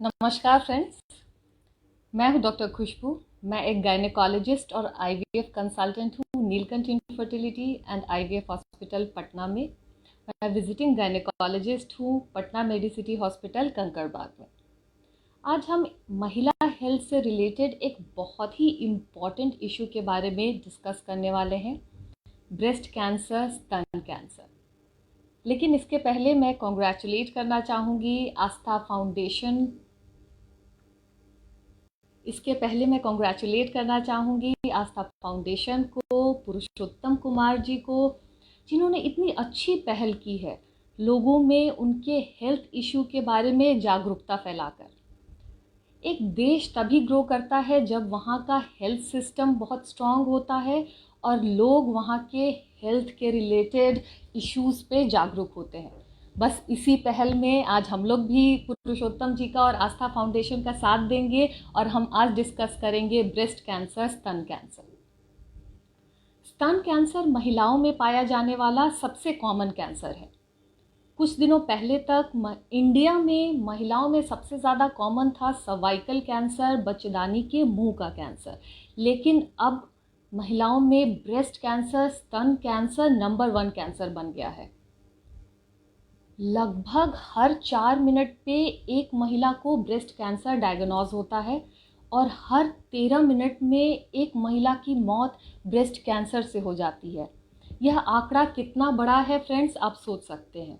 नमस्कार फ्रेंड्स। मैं हूं डॉक्टर खुशबू। मैं एक गायनेकोलॉजिस्ट और आईवीएफ कंसल्टेंट हूं Neelkanth infertility and IVF hospital Patna में। मैं विजिटिंग गायनेकोलॉजिस्ट हूं पटना मेडिसिटी हॉस्पिटल कंकड़बाग में। आज हम महिला हेल्थ से रिलेटेड एक बहुत ही इम्पॉर्टेंट इशू के बारे में डिस्कस करने वाले हैं, ब्रेस्ट कैंसर, स्तन कैंसर। लेकिन इसके पहले मैं कॉन्ग्रेचुलेट करना चाहूँगी आस्था फाउंडेशन आस्था फाउंडेशन को, पुरुषोत्तम कुमार जी को, जिन्होंने इतनी अच्छी पहल की है लोगों में उनके हेल्थ इशू के बारे में जागरूकता फैलाकर। एक देश तभी ग्रो करता है जब वहाँ का हेल्थ सिस्टम बहुत स्ट्रांग होता है और लोग वहाँ के हेल्थ के रिलेटेड इश्यूज़ पे जागरूक होते हैं। बस इसी पहल में आज हम लोग भी पुरुषोत्तम जी का और आस्था फाउंडेशन का साथ देंगे और हम आज डिस्कस करेंगे ब्रेस्ट कैंसर, स्तन कैंसर। स्तन कैंसर महिलाओं में पाया जाने वाला सबसे कॉमन कैंसर है। कुछ दिनों पहले तक इंडिया में महिलाओं में सबसे ज़्यादा कॉमन था सर्वाइकल कैंसर, बच्चेदानी के मुंह का कैंसर। लेकिन अब महिलाओं में ब्रेस्ट कैंसर, स्तन कैंसर नंबर 1 कैंसर बन गया है। लगभग हर 4 मिनट पे एक महिला को ब्रेस्ट कैंसर डायग्नोज होता है और हर 13 मिनट में एक महिला की मौत ब्रेस्ट कैंसर से हो जाती है। यह आंकड़ा कितना बड़ा है फ्रेंड्स, आप सोच सकते हैं।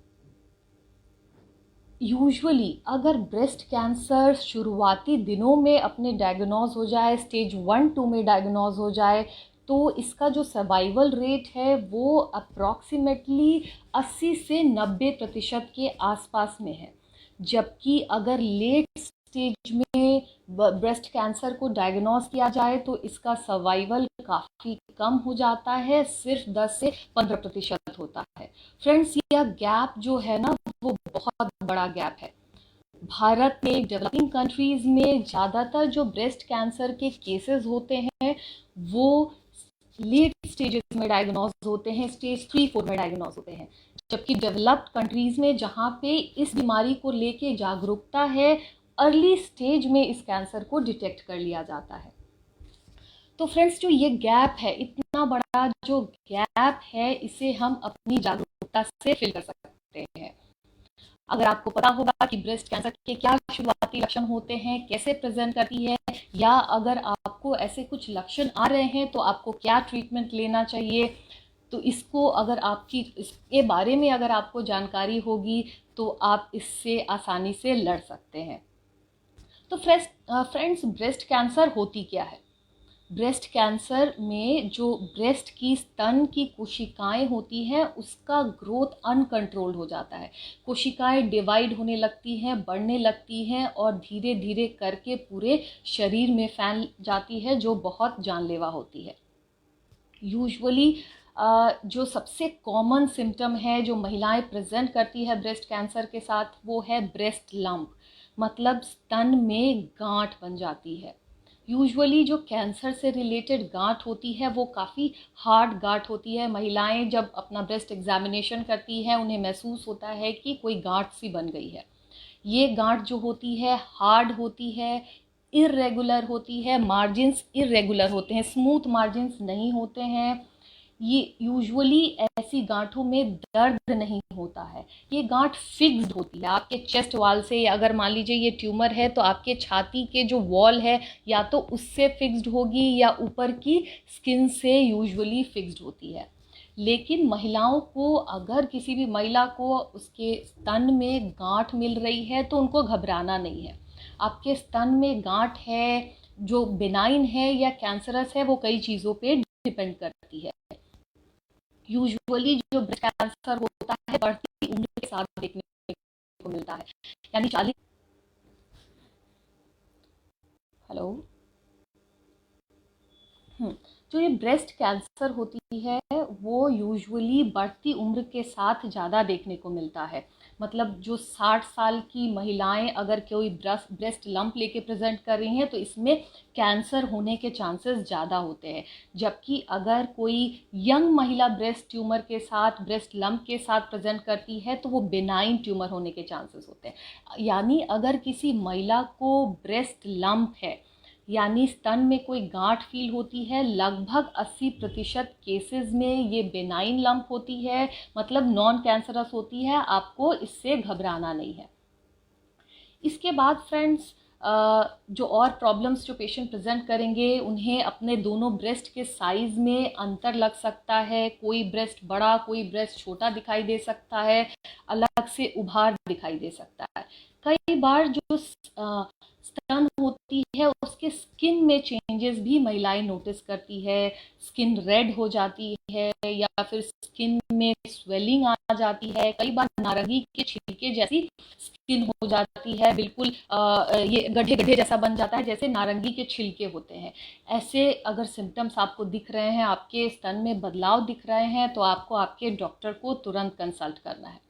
यूजुअली अगर ब्रेस्ट कैंसर शुरुआती दिनों में अपने डायग्नोज हो जाए, स्टेज 1-2 में डायग्नोज हो जाए, तो इसका जो सर्वाइवल रेट है वो अप्रॉक्सीमेटली 80 से 90% के आसपास में है। जबकि अगर लेट स्टेज में ब्रेस्ट कैंसर को डायग्नोज किया जाए तो इसका सर्वाइवल काफ़ी कम हो जाता है, सिर्फ 10 से 15% होता है। फ्रेंड्स, यह गैप जो है ना वो बहुत बड़ा गैप है। भारत में, डेवलपिंग कंट्रीज में ज़्यादातर जो ब्रेस्ट कैंसर के केसेस होते हैं वो लेट स्टेजेस में डायग्नोज होते हैं, स्टेज 3-4 में डायग्नोज होते हैं। जबकि डेवलप्ड कंट्रीज में जहाँ पे इस बीमारी को लेके जागरूकता है, अर्ली स्टेज में इस कैंसर को डिटेक्ट कर लिया जाता है। तो फ्रेंड्स, जो ये गैप है, इतना बड़ा जो गैप है, इसे हम अपनी जागरूकता से फिल कर सकते हैं। अगर आपको पता होगा कि ब्रेस्ट कैंसर के क्या शुरुआती लक्षण होते हैं, कैसे प्रेजेंट करती है, या अगर आपको ऐसे कुछ लक्षण आ रहे हैं तो आपको क्या ट्रीटमेंट लेना चाहिए, तो इसको अगर इसके बारे में अगर आपको जानकारी होगी तो आप इससे आसानी से लड़ सकते हैं। तो फ्रेंड्स, ब्रेस्ट कैंसर होती क्या है? ब्रेस्ट कैंसर में जो ब्रेस्ट की स्तन की कोशिकाएं होती हैं उसका ग्रोथ अनकंट्रोल्ड हो जाता है। कोशिकाएं डिवाइड होने लगती हैं, बढ़ने लगती हैं और धीरे धीरे करके पूरे शरीर में फैल जाती है, जो बहुत जानलेवा होती है। यूजुअली जो सबसे कॉमन सिम्टम है जो महिलाएं प्रेजेंट करती है ब्रेस्ट कैंसर के साथ, वो है ब्रेस्ट लंप, मतलब स्तन में गांठ बन जाती है। यूजुअली जो कैंसर से रिलेटेड गांठ होती है वो काफ़ी हार्ड गांठ होती है। महिलाएं जब अपना ब्रेस्ट एग्जामिनेशन करती हैं उन्हें महसूस होता है कि कोई गांठ सी बन गई है। ये गांठ जो होती है हार्ड होती है, इर्रेगुलर होती है, मार्जिन्स इर्रेगुलर होते हैं, स्मूथ मार्जिन्स नहीं होते हैं। ये यूजुअली ऐसी गांठों में दर्द नहीं होता है, ये गांठ फिक्स्ड होती है आपके चेस्ट वॉल से, या अगर मान लीजिए ये ट्यूमर है तो आपके छाती के जो वॉल है या तो उससे फिक्स्ड होगी या ऊपर की स्किन से यूजुअली फिक्स्ड होती है। लेकिन महिलाओं को, अगर किसी भी महिला को उसके स्तन में गांठ मिल रही है तो उनको घबराना नहीं है। आपके स्तन में गांठ है जो बिनाइन है या कैंसरस है, वो कई चीज़ों पे डिपेंड करती है। यूजुअली जो ब्रेस्ट कैंसर होता है बढ़ती उम्र के साथ देखने को मिलता है, यानी 40। हेलो। जो ये ब्रेस्ट कैंसर होती है वो यूजुअली बढ़ती उम्र के साथ ज़्यादा देखने को मिलता है। मतलब जो 60 साल की महिलाएं अगर कोई ब्रेस्ट लंप लेके प्रेजेंट कर रही हैं तो इसमें कैंसर होने के चांसेस ज़्यादा होते हैं। जबकि अगर कोई यंग महिला ब्रेस्ट ट्यूमर के साथ, ब्रेस्ट लंप के साथ प्रेजेंट करती है तो वो बेनाइन ट्यूमर होने के चांसेस होते हैं। यानी अगर किसी महिला को ब्रेस्ट लंप है, यानी स्तन में कोई गांठ फील होती है, लगभग 80% केसेस में ये बेनाइन लंप होती है, मतलब नॉन कैंसरस होती है। आपको इससे घबराना नहीं है। इसके बाद फ्रेंड्स, जो और प्रॉब्लम्स जो पेशेंट प्रेजेंट करेंगे, उन्हें अपने दोनों ब्रेस्ट के साइज़ में अंतर लग सकता है। कोई ब्रेस्ट बड़ा, कोई ब्रेस्ट छोटा दिखाई दे सकता है, अलग से उभार दिखाई दे सकता है। कई बार जो स्तन होती है उसके स्किन में चेंजेस भी महिलाएं नोटिस करती है। स्किन रेड हो जाती है या फिर स्किन में स्वेलिंग आ जाती है। कई बार नारंगी के छिलके जैसी स्किन हो जाती है, बिल्कुल ये गड्ढे गड्ढे जैसा बन जाता है जैसे नारंगी के छिलके होते हैं। ऐसे अगर सिम्टम्स आपको दिख रहे हैं, आपके स्तन में बदलाव दिख रहे हैं, तो आपको आपके डॉक्टर को तुरंत कंसल्ट करना है।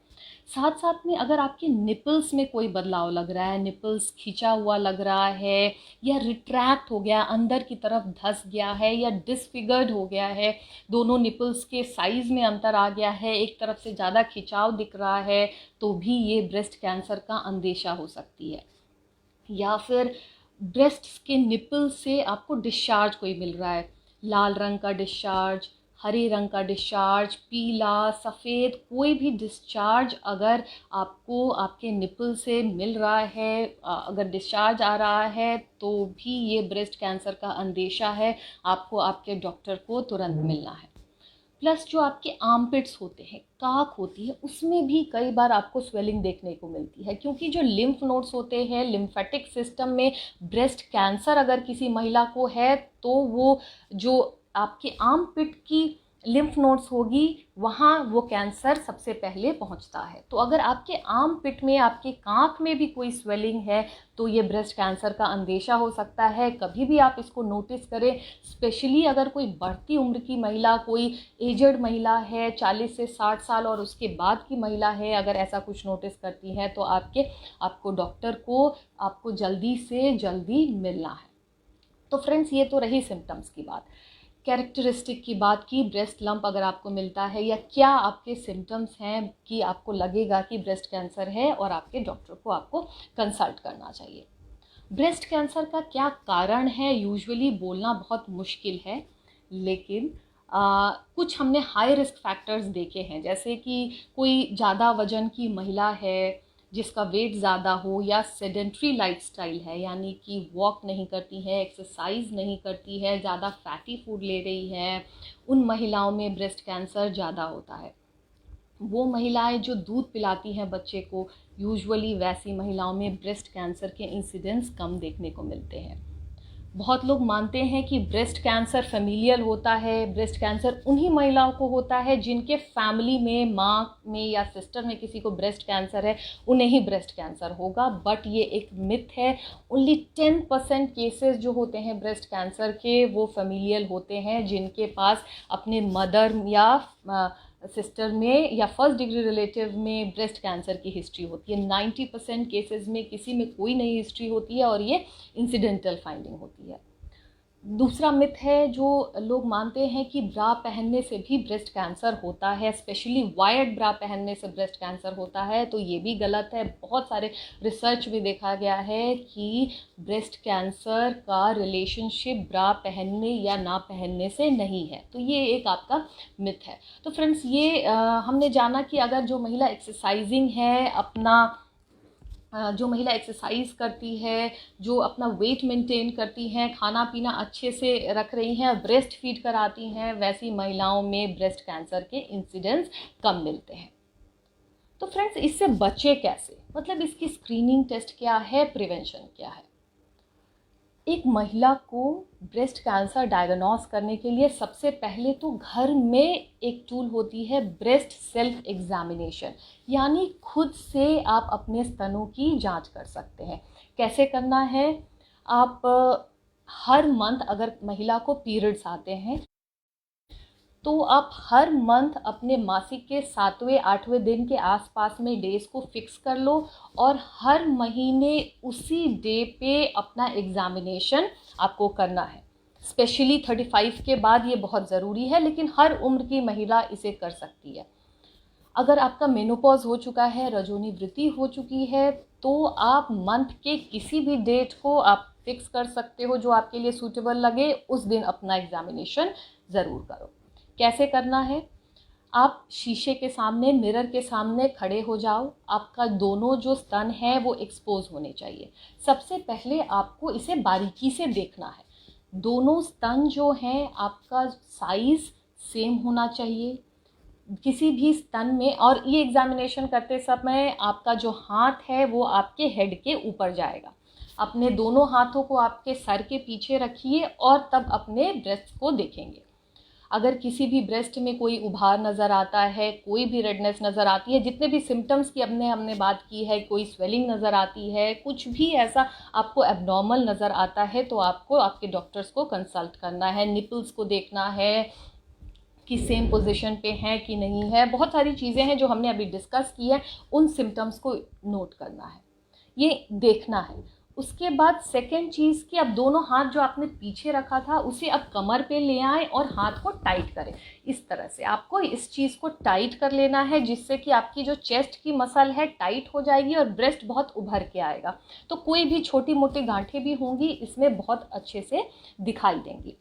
साथ साथ में अगर आपके निपल्स में कोई बदलाव लग रहा है, निपल्स खिंचा हुआ लग रहा है या रिट्रैक्ट हो गया, अंदर की तरफ धंस गया है या डिसफिगर्ड हो गया है, दोनों निपल्स के साइज़ में अंतर आ गया है, एक तरफ से ज़्यादा खिंचाव दिख रहा है, तो भी ये ब्रेस्ट कैंसर का अंदेशा हो सकती है। या फिर ब्रेस्ट के निपल से आपको डिस्चार्ज कोई मिल रहा है, लाल रंग का डिस्चार्ज, हरे रंग का डिस्चार्ज, पीला, सफ़ेद, कोई भी डिस्चार्ज अगर आपको आपके निपल से मिल रहा है, अगर डिस्चार्ज आ रहा है, तो भी ये ब्रेस्ट कैंसर का अंदेशा है। आपको आपके डॉक्टर को तुरंत मिलना है। प्लस जो आपके आर्मपिट्स होते हैं, काख होती है, उसमें भी कई बार आपको स्वेलिंग देखने को मिलती है, क्योंकि जो लिम्फ नोड्स होते हैं लिम्फेटिक सिस्टम में, ब्रेस्ट कैंसर अगर किसी महिला को है तो वो जो आपके आर्मपिट की लिम्फ नोड्स होगी, वहाँ वो कैंसर सबसे पहले पहुँचता है। तो अगर आपके आर्म पिट में, आपके कांख में भी कोई स्वेलिंग है तो ये ब्रेस्ट कैंसर का अंदेशा हो सकता है। कभी भी आप इसको नोटिस करें, स्पेशली अगर कोई बढ़ती उम्र की महिला, कोई एजड महिला है, 40 से 60 साल और उसके बाद की महिला है, अगर ऐसा कुछ नोटिस करती है तो आपको डॉक्टर को आपको जल्दी से जल्दी मिलना है। तो फ्रेंड्स, ये तो रही सिम्टम्स की बात। कैरेक्टरिस्टिक की बात की, ब्रेस्ट लंप अगर आपको मिलता है या क्या आपके सिम्टम्स हैं कि आपको लगेगा कि ब्रेस्ट कैंसर है और आपके डॉक्टर को आपको कंसल्ट करना चाहिए। ब्रेस्ट कैंसर का क्या कारण है यूजुअली बोलना बहुत मुश्किल है, लेकिन कुछ हमने हाई रिस्क फैक्टर्स देखे हैं, जैसे कि कोई ज़्यादा वजन की महिला है जिसका वेट ज़्यादा हो, या सेडेंट्री लाइफस्टाइल है, यानी कि वॉक नहीं करती है, एक्सरसाइज नहीं करती है, ज़्यादा फैटी फूड ले रही है, उन महिलाओं में ब्रेस्ट कैंसर ज़्यादा होता है। वो महिलाएं जो दूध पिलाती हैं बच्चे को, यूजुअली वैसी महिलाओं में ब्रेस्ट कैंसर के इंसिडेंट्स कम देखने को मिलते हैं। बहुत लोग मानते हैं कि ब्रेस्ट कैंसर फैमिलियल होता है, ब्रेस्ट कैंसर उन्हीं महिलाओं को होता है जिनके फैमिली में, माँ में या सिस्टर में किसी को ब्रेस्ट कैंसर है, उन्हें ही ब्रेस्ट कैंसर होगा। बट ये एक मिथ है। ओनली 10% केसेस जो होते हैं ब्रेस्ट कैंसर के, वो फैमिलियल होते हैं, जिनके पास अपने मदर या सिस्टर में या फर्स्ट डिग्री रिलेटिव में ब्रेस्ट कैंसर की हिस्ट्री होती है। 90% केसेस में किसी में कोई नई हिस्ट्री होती है और ये इंसिडेंटल फाइंडिंग होती है। दूसरा मिथ है जो लोग मानते हैं कि ब्रा पहनने से भी ब्रेस्ट कैंसर होता है, स्पेशली वायर्ड ब्रा पहनने से ब्रेस्ट कैंसर होता है, तो ये भी गलत है। बहुत सारे रिसर्च में देखा गया है कि ब्रेस्ट कैंसर का रिलेशनशिप ब्रा पहनने या ना पहनने से नहीं है, तो ये एक आपका मिथ है। तो फ्रेंड्स, ये हमने जाना कि अगर जो महिला एक्सरसाइजिंग है, जो महिला एक्सरसाइज करती है, जो अपना वेट मेंटेन करती हैं, खाना पीना अच्छे से रख रही हैं, ब्रेस्ट फीड कराती हैं, वैसी महिलाओं में ब्रेस्ट कैंसर के इंसिडेंट्स कम मिलते हैं। तो फ्रेंड्स, इससे बचे कैसे, मतलब इसकी स्क्रीनिंग टेस्ट क्या है, प्रिवेंशन क्या है। एक महिला को ब्रेस्ट कैंसर डायग्नोस करने के लिए सबसे पहले तो घर में एक टूल होती है ब्रेस्ट सेल्फ एग्जामिनेशन, यानी खुद से आप अपने स्तनों की जांच कर सकते हैं। कैसे करना है, आप हर मंथ अगर महिला को पीरियड्स आते हैं तो आप हर मंथ अपने मासिक के 7वें 8वें दिन के आसपास में डेज़ को फिक्स कर लो और हर महीने उसी डे पे अपना एग्ज़ामिनेशन आपको करना है। स्पेशली 35 के बाद ये बहुत ज़रूरी है, लेकिन हर उम्र की महिला इसे कर सकती है। अगर आपका मेनोपॉज हो चुका है, रजोनी वृत्ति हो चुकी है, तो आप मंथ के किसी भी डेट को आप फिक्स कर सकते हो जो आपके लिए सूटेबल लगे, उस दिन अपना एग्जामिनेशन ज़रूर करो। कैसे करना है? आप शीशे के सामने, मिरर के सामने खड़े हो जाओ। आपका दोनों जो स्तन है वो एक्सपोज होने चाहिए। सबसे पहले आपको इसे बारीकी से देखना है। दोनों स्तन जो हैं आपका साइज सेम होना चाहिए किसी भी स्तन में। और ये एग्जामिनेशन करते समय आपका जो हाथ है वो आपके हेड के ऊपर जाएगा। अपने दोनों हाथों को आपके सर के पीछे रखिए और तब अपने ब्रेस्ट को देखेंगे। अगर किसी भी ब्रेस्ट में कोई उभार नज़र आता है, कोई भी रेडनेस नज़र आती है, जितने भी सिम्टम्स की हमने बात की है, कोई स्वेलिंग नज़र आती है, कुछ भी ऐसा आपको एबनॉर्मल नज़र आता है, तो आपको आपके डॉक्टर्स को कंसल्ट करना है। निपल्स को देखना है कि सेम पोजीशन पे हैं कि नहीं है। बहुत सारी चीज़ें हैं जो हमने अभी डिस्कस की है, उन सिम्टम्स को नोट करना है, ये देखना है। उसके बाद सेकेंड चीज़ कि अब दोनों हाथ जो आपने पीछे रखा था उसे अब कमर पे ले आए और हाथ को टाइट करें। इस तरह से आपको इस चीज़ को टाइट कर लेना है, जिससे कि आपकी जो चेस्ट की मसल है टाइट हो जाएगी और ब्रेस्ट बहुत उभर के आएगा। तो कोई भी छोटी मोटी गांठें भी होंगी इसमें बहुत अच्छे से दिखाई देंगी।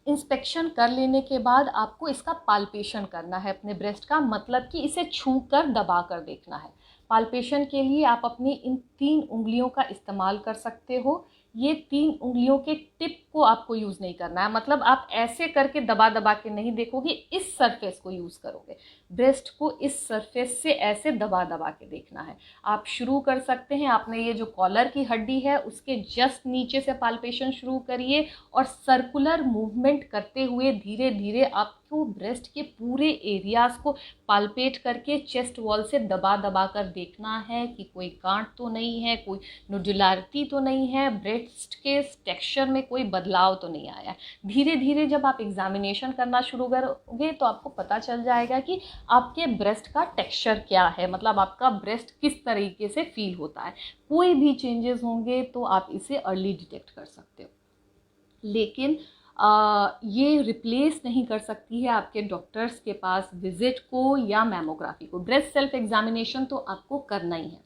इंस्पेक्शन कर लेने के बाद आपको इसका पाल्पेशन करना है अपने ब्रेस्ट का, मतलब कि इसे छू कर दबा कर देखना है। पाल्पेशन के लिए आप अपनी इन 3 उंगलियों का इस्तेमाल कर सकते हो। ये 3 उंगलियों के टिप को आपको यूज़ नहीं करना है, मतलब आप ऐसे करके दबा दबा के नहीं देखोगे, इस सरफेस को यूज़ करोगे। ब्रेस्ट को इस सरफेस से ऐसे दबा दबा के देखना है। आप शुरू कर सकते हैं, आपने ये जो कॉलर की हड्डी है उसके जस्ट नीचे से पाल्पेशन शुरू करिए और सर्कुलर मूवमेंट करते हुए धीरे धीरे आपको ब्रेस्ट के पूरे एरियाज़ को पाल्पेट करके चेस्ट वॉल से दबा दबा कर देखना है कि कोई गांठ तो नहीं है, कोई नोडुलैरिटी तो नहीं है, ब्रेस्ट के टेक्सचर में कोई बदलाव तो नहीं आया। धीरे धीरे जब आप एग्जामिनेशन करना शुरू करोगे तो आपको पता चल जाएगा कि आपके ब्रेस्ट का टेक्सचर क्या है, मतलब आपका ब्रेस्ट किस तरीके से फील होता है। कोई भी चेंजेस होंगे तो आप इसे अर्ली डिटेक्ट कर सकते हो, लेकिन ये रिप्लेस नहीं कर सकती है आपके डॉक्टर्स के पास विजिट को या मैमोग्राफी को। ब्रेस्ट सेल्फ एग्जामिनेशन तो आपको करना ही है,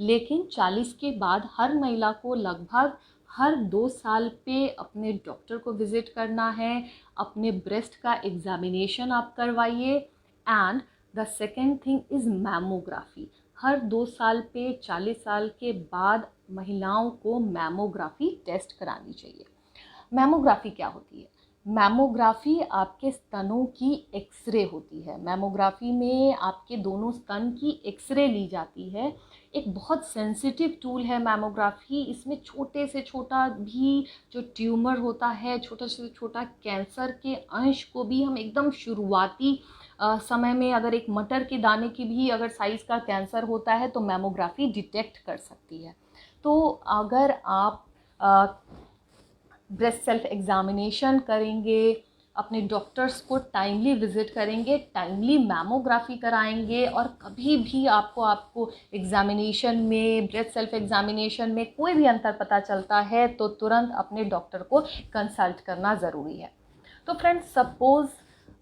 लेकिन 40 के बाद हर महिला को लगभग हर 2 साल पे अपने डॉक्टर को विजिट करना है। अपने ब्रेस्ट का एग्जामिनेशन आप करवाइए। And the second thing is mammography. हर 2 साल पे 40 साल के बाद महिलाओं को मैमोग्राफी टेस्ट करानी चाहिए। मैमोग्राफी क्या होती है? मैमोग्राफी आपके स्तनों की एक्सरे होती है। मैमोग्राफी में आपके दोनों स्तन की एक्सरे ली जाती है। एक बहुत सेंसिटिव टूल है मैमोग्राफी। इसमें छोटे से छोटा भी जो ट्यूमर होता है, छोटा से छोटा कैंसर के अंश को भी हम एकदम शुरुआती समय में, अगर एक मटर के दाने की भी अगर साइज़ का कैंसर होता है तो मैमोग्राफी डिटेक्ट कर सकती है। तो अगर आप ब्रेस्ट सेल्फ एग्जामिनेशन करेंगे, अपने डॉक्टर्स को टाइमली विजिट करेंगे, टाइमली मैमोग्राफी कराएंगे, और कभी भी आपको एग्जामिनेशन में, ब्रेस्ट सेल्फ एग्जामिनेशन में कोई भी अंतर पता चलता है तो तुरंत अपने डॉक्टर को कंसल्ट करना ज़रूरी है। तो फ्रेंड्स, सपोज़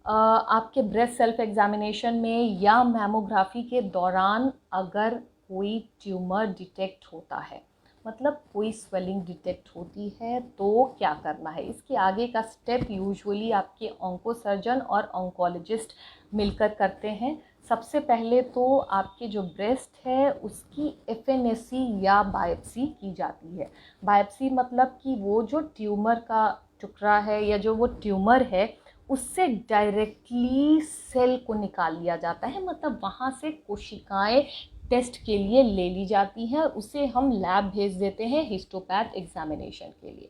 आपके ब्रेस्ट सेल्फ एग्जामिनेशन में या मैमोग्राफी के दौरान अगर कोई ट्यूमर डिटेक्ट होता है, मतलब कोई स्वेलिंग डिटेक्ट होती है, तो क्या करना है? इसके आगे का स्टेप यूजुअली आपके ऑन्कोसर्जन और ऑन्कोलॉजिस्ट मिलकर करते हैं। सबसे पहले तो आपके जो ब्रेस्ट है उसकी एफएनएसी या बायोप्सी की जाती है। बायोप्सी मतलब कि वो जो ट्यूमर का टुकड़ा है या जो वो ट्यूमर है उससे डायरेक्टली सेल को निकाल लिया जाता है, मतलब वहाँ से कोशिकाएं टेस्ट के लिए ले ली जाती हैं, उसे हम लैब भेज देते हैं हिस्टोपैथ एग्जामिनेशन के लिए।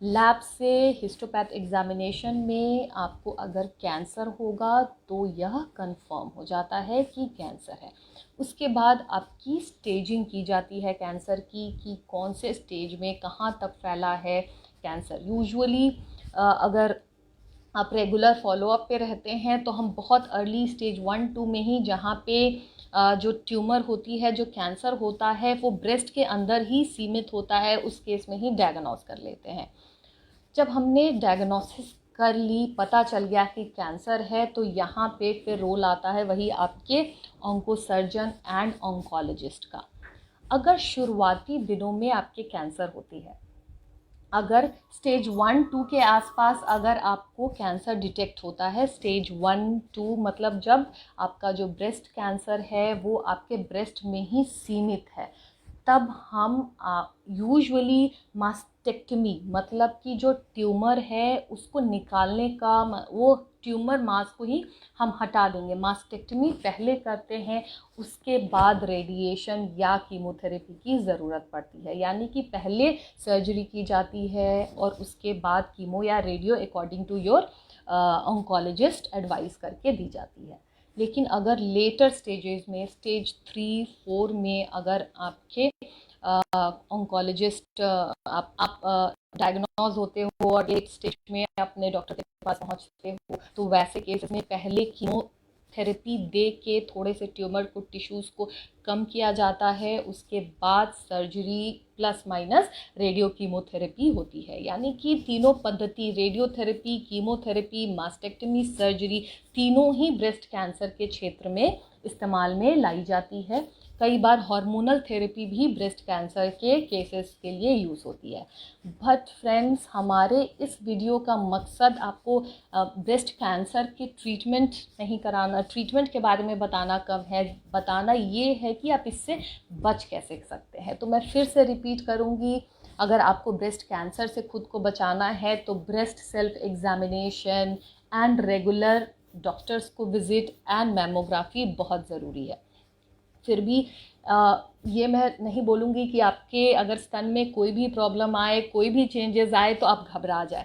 लैब से हिस्टोपैथ एग्जामिनेशन में आपको अगर कैंसर होगा तो यह कंफर्म हो जाता है कि कैंसर है। उसके बाद आपकी स्टेजिंग की जाती है कैंसर की, कि कौन से स्टेज में कहाँ तक फैला है कैंसर। यूजुअली अगर आप रेगुलर फॉलोअप पे रहते हैं तो हम बहुत अर्ली स्टेज 1-2 में ही, जहाँ पे जो ट्यूमर होती है, जो कैंसर होता है वो ब्रेस्ट के अंदर ही सीमित होता है, उस केस में ही डायग्नोस कर लेते हैं। जब हमने डायग्नोसिस कर ली, पता चल गया कि कैंसर है, तो यहाँ पे फिर रोल आता है वही आपके ऑन्कोसर्जन एंड ऑन्कोलॉजिस्ट का। अगर शुरुआती दिनों में आपके कैंसर होती है, अगर स्टेज 1-2 के आसपास अगर आपको कैंसर डिटेक्ट होता है, स्टेज 1-2 मतलब जब आपका जो ब्रेस्ट कैंसर है वो आपके ब्रेस्ट में ही सीमित है, तब हम यूजुअली मास्टेक्टमी, मतलब कि जो ट्यूमर है उसको निकालने का, वो ट्यूमर मास को ही हम हटा देंगे, मास्टेक्टमी पहले करते हैं, उसके बाद रेडिएशन या कीमोथेरेपी की ज़रूरत पड़ती है। यानी कि पहले सर्जरी की जाती है और उसके बाद कीमो या radio according to your oncologist advice करके दी जाती है। लेकिन अगर लेटर स्टेजेस में, स्टेज 3-4 में अगर आपके ऑन्कोलॉजिस्ट आप डायग्नोज होते हो और लेट स्टेज में अपने डॉक्टर के पास पहुंचते हो, तो वैसे केसेस में पहले कीमोथेरेपी दे के थोड़े से ट्यूमर को, टिश्यूज़ को कम किया जाता है, उसके बाद surgery plus minus radio chemotherapy होती है। यानी कि तीनों पद्धति, रेडियोथेरेपी, कीमोथेरेपी, मास्टेक्टमी, सर्जरी, तीनों ही ब्रेस्ट कैंसर के क्षेत्र में इस्तेमाल में लाई जाती है। कई बार हार्मोनल थेरेपी भी ब्रेस्ट कैंसर के केसेस के लिए यूज़ होती है। बट फ्रेंड्स, हमारे इस वीडियो का मकसद आपको ब्रेस्ट कैंसर की ट्रीटमेंट नहीं कराना, ट्रीटमेंट के बारे में बताना कम है, बताना ये है कि आप इससे बच कैसे सकते हैं। तो मैं फिर से रिपीट करूँगी, अगर आपको ब्रेस्ट कैंसर से खुद को बचाना है तो breast self examination and regular doctors को विज़िट एंड मैमोग्राफी बहुत ज़रूरी है। फिर भी ये मैं नहीं बोलूँगी कि आपके अगर स्तन में कोई भी प्रॉब्लम आए, कोई भी चेंजेस आए तो आप घबरा जाए।